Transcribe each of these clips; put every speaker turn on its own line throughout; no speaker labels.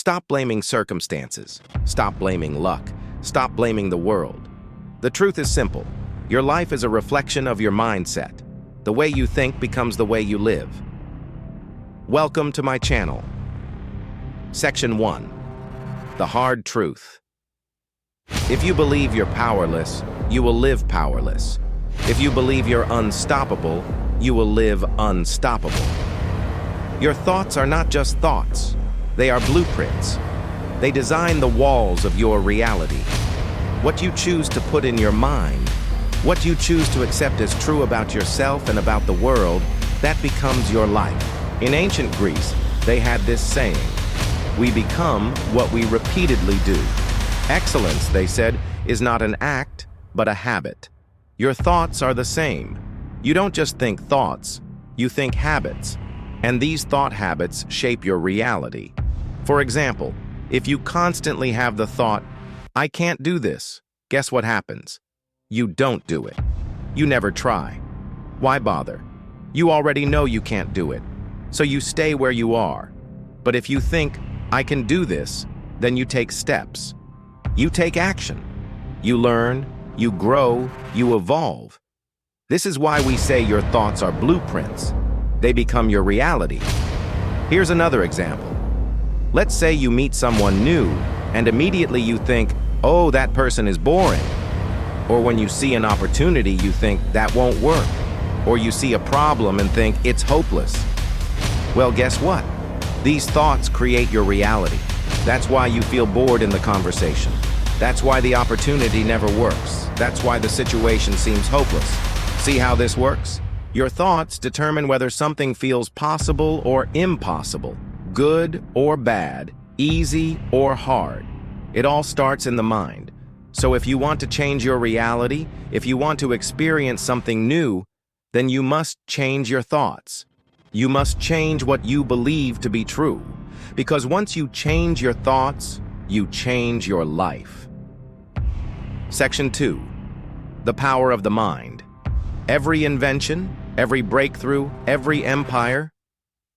Stop blaming circumstances. Stop blaming luck. Stop blaming the world. The truth is simple. Your life is a reflection of your mindset. The way you think becomes the way you live. Welcome to my channel. Section 1. The hard truth. If you believe you're powerless, you will live powerless. If you believe you're unstoppable, you will live unstoppable. Your thoughts are not just thoughts. They are blueprints. They design the walls of your reality. What you choose to put in your mind, what you choose to accept as true about yourself and about the world, that becomes your life. In ancient Greece, they had this saying, "We become what we repeatedly do." Excellence, they said, is not an act, but a habit. Your thoughts are the same. You don't just think thoughts, you think habits. And these thought habits shape your reality. For example, if you constantly have the thought, "I can't do this," guess what happens? You don't do it. You never try. Why bother? You already know you can't do it, so you stay where you are. But if you think, "I can do this," then you take steps. You take action. You learn, you grow, you evolve. This is why we say your thoughts are blueprints. They become your reality. Here's another example. Let's say you meet someone new, and immediately you think, "Oh, that person is boring." Or when you see an opportunity, you think, "That won't work." Or you see a problem and think, "It's hopeless." Well, guess what? These thoughts create your reality. That's why you feel bored in the conversation. That's why the opportunity never works. That's why the situation seems hopeless. See how this works? Your thoughts determine whether something feels possible or impossible, good or bad, easy or hard. It all starts in the mind. So if you want to change your reality, if you want to experience something new, then you must change your thoughts. You must change what you believe to be true. Because once you change your thoughts, you change your life. Section 2. The power of the mind. Every invention, every breakthrough, every empire,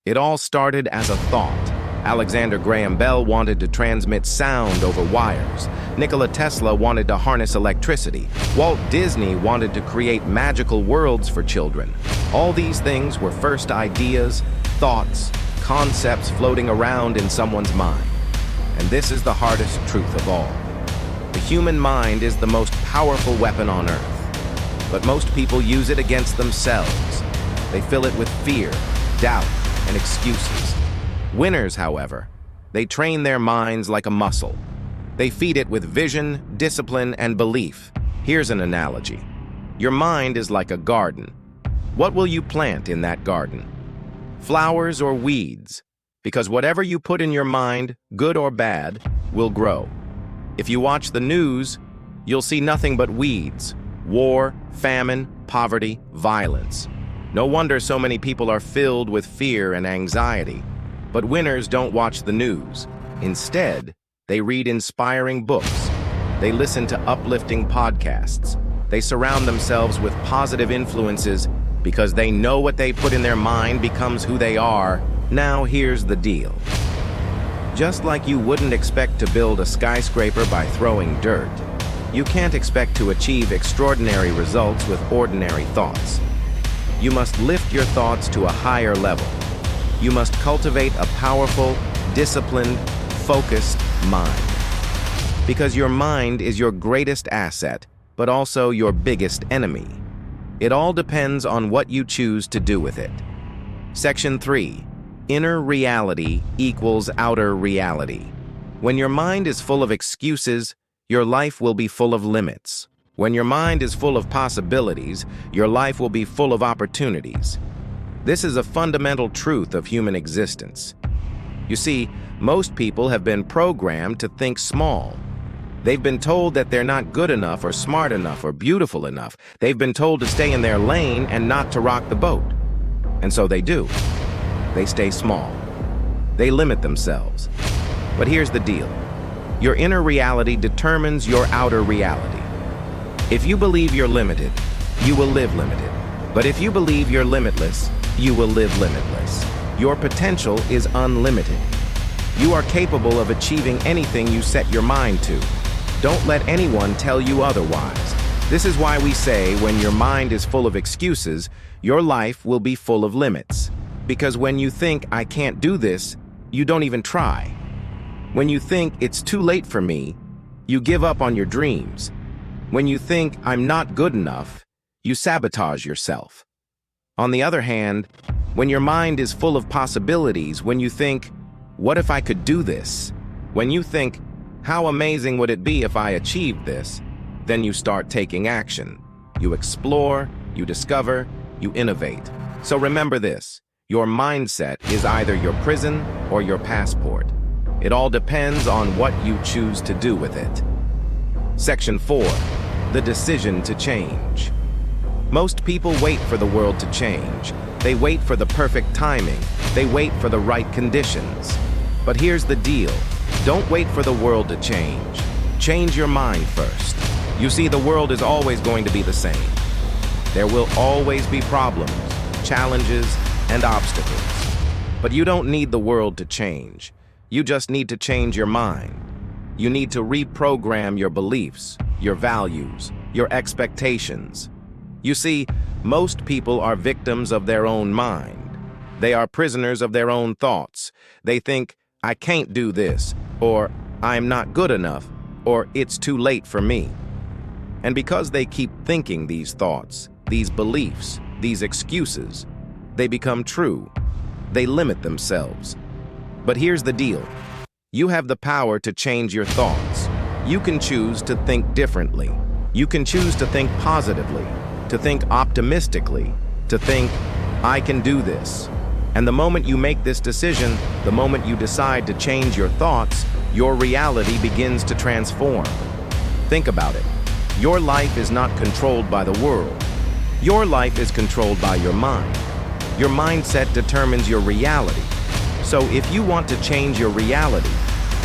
it all started as a thought. Alexander Graham Bell wanted to transmit sound over wires. Nikola Tesla wanted to harness electricity. Walt Disney wanted to create magical worlds for children. All these things were first ideas, thoughts, concepts floating around in someone's mind. And this is the hardest truth of all. The human mind is the most powerful weapon on earth. But most people use it against themselves. They fill it with fear, doubt, and excuses. Winners, however, they train their minds like a muscle. They feed it with vision, discipline, and belief. Here's an analogy. Your mind is like a garden. What will you plant in that garden? Flowers or weeds? Because whatever you put in your mind, good or bad, will grow. If you watch the news, you'll see nothing but weeds. War, famine, poverty, violence. No wonder so many people are filled with fear and anxiety. But winners don't watch the news. Instead, they read inspiring books. They listen to uplifting podcasts. They surround themselves with positive influences because they know what they put in their mind becomes who they are. Now here's the deal. Just like you wouldn't expect to build a skyscraper by throwing dirt, you can't expect to achieve extraordinary results with ordinary thoughts. You must lift your thoughts to a higher level. You must cultivate a powerful, disciplined, focused mind. Because your mind is your greatest asset, but also your biggest enemy. It all depends on what you choose to do with it. Section 3. Inner reality equals outer reality. When your mind is full of excuses, your life will be full of limits. When your mind is full of possibilities, your life will be full of opportunities. This is a fundamental truth of human existence. You see, most people have been programmed to think small. They've been told that they're not good enough or smart enough or beautiful enough. They've been told to stay in their lane and not to rock the boat. And so they do. They stay small. They limit themselves. But here's the deal. Your inner reality determines your outer reality. If you believe you're limited, you will live limited. But if you believe you're limitless, you will live limitless. Your potential is unlimited. You are capable of achieving anything you set your mind to. Don't let anyone tell you otherwise. This is why we say when your mind is full of excuses, your life will be full of limits. Because when you think, I can't do this, you don't even try. When you think, it's too late for me, you give up on your dreams. When you think, I'm not good enough, you sabotage yourself. On the other hand, when your mind is full of possibilities, when you think, what if I could do this? When you think, how amazing would it be if I achieved this? Then you start taking action. You explore, you discover, you innovate. So remember this, your mindset is either your prison or your passport. It all depends on what you choose to do with it. Section 4, the decision to change. Most people wait for the world to change. They wait for the perfect timing. They wait for the right conditions. But here's the deal. Don't wait for the world to change. Change your mind first. You see, the world is always going to be the same. There will always be problems, challenges, and obstacles. But you don't need the world to change. You just need to change your mind. You need to reprogram your beliefs, your values, your expectations. You see, most people are victims of their own mind. They are prisoners of their own thoughts. They think, I can't do this, or I'm not good enough, or it's too late for me. And because they keep thinking these thoughts, these beliefs, these excuses, they become true. They limit themselves. But here's the deal. You have the power to change your thoughts. You can choose to think differently. You can choose to think positively, to think optimistically, to think, I can do this. And the moment you make this decision, the moment you decide to change your thoughts, your reality begins to transform. Think about it. Your life is not controlled by the world. Your life is controlled by your mind. Your mindset determines your reality. So if you want to change your reality,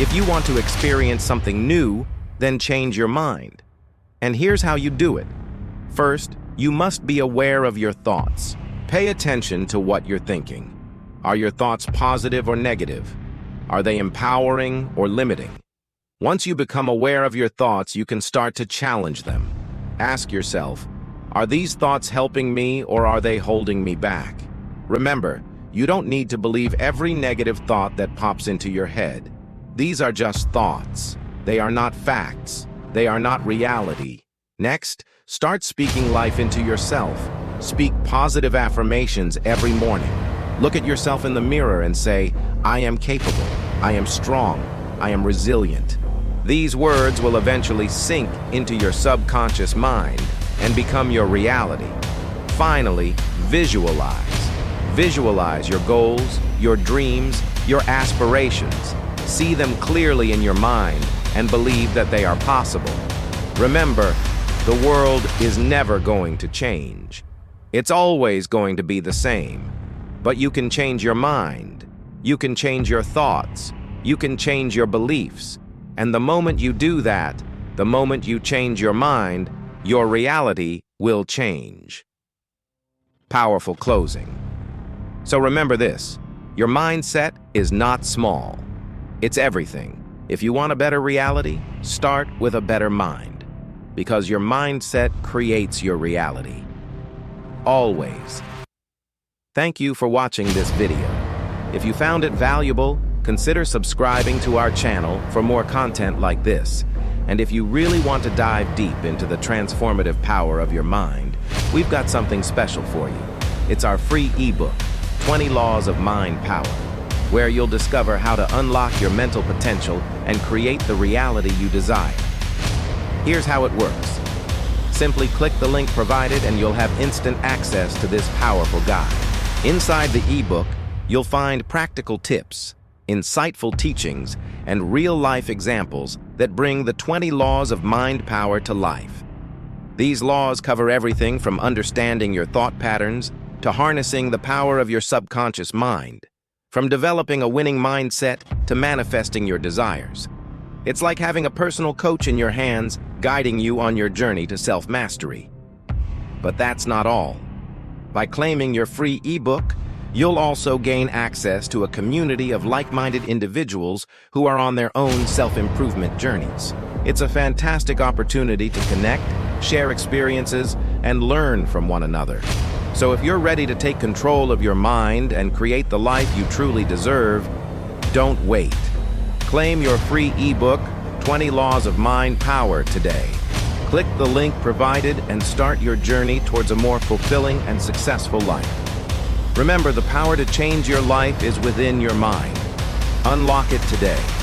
if you want to experience something new, then change your mind. And here's how you do it. First, you must be aware of your thoughts. Pay attention to what you're thinking. Are your thoughts positive or negative? Are they empowering or limiting? Once you become aware of your thoughts, you can start to challenge them. Ask yourself, are these thoughts helping me or are they holding me back? Remember, you don't need to believe every negative thought that pops into your head. These are just thoughts. They are not facts. They are not reality. Next, start speaking life into yourself. Speak positive affirmations every morning. Look at yourself in the mirror and say, I am capable, I am strong, I am resilient. These words will eventually sink into your subconscious mind and become your reality. Finally, visualize. Visualize your goals, your dreams, your aspirations. See them clearly in your mind and believe that they are possible. Remember, the world is never going to change. It's always going to be the same. But you can change your mind. You can change your thoughts. You can change your beliefs. And the moment you do that, the moment you change your mind, your reality will change. Powerful closing. So remember this, your mindset is not small. It's everything. If you want a better reality, start with a better mind. Because your mindset creates your reality. Always. Thank you for watching this video. If you found it valuable, consider subscribing to our channel for more content like this. And if you really want to dive deep into the transformative power of your mind, we've got something special for you. It's our free ebook, 20 Laws of Mind Power, where you'll discover how to unlock your mental potential and create the reality you desire. Here's how it works. Simply click the link provided and you'll have instant access to this powerful guide. Inside the ebook, you'll find practical tips, insightful teachings, and real-life examples that bring the 20 laws of mind power to life. These laws cover everything from understanding your thought patterns to harnessing the power of your subconscious mind, from developing a winning mindset to manifesting your desires. It's like having a personal coach in your hands, guiding you on your journey to self-mastery. But that's not all. By claiming your free ebook, You'll also gain access to a community of like-minded individuals who are on their own self-improvement journeys. It's a fantastic opportunity to connect, share experiences, and learn from one another. So if you're ready to take control of your mind and create the life you truly deserve, don't wait. Claim your free ebook, 20 Laws of Mind Power, today. Click the link provided and start your journey towards a more fulfilling and successful life. Remember, the power to change your life is within your mind. Unlock it today.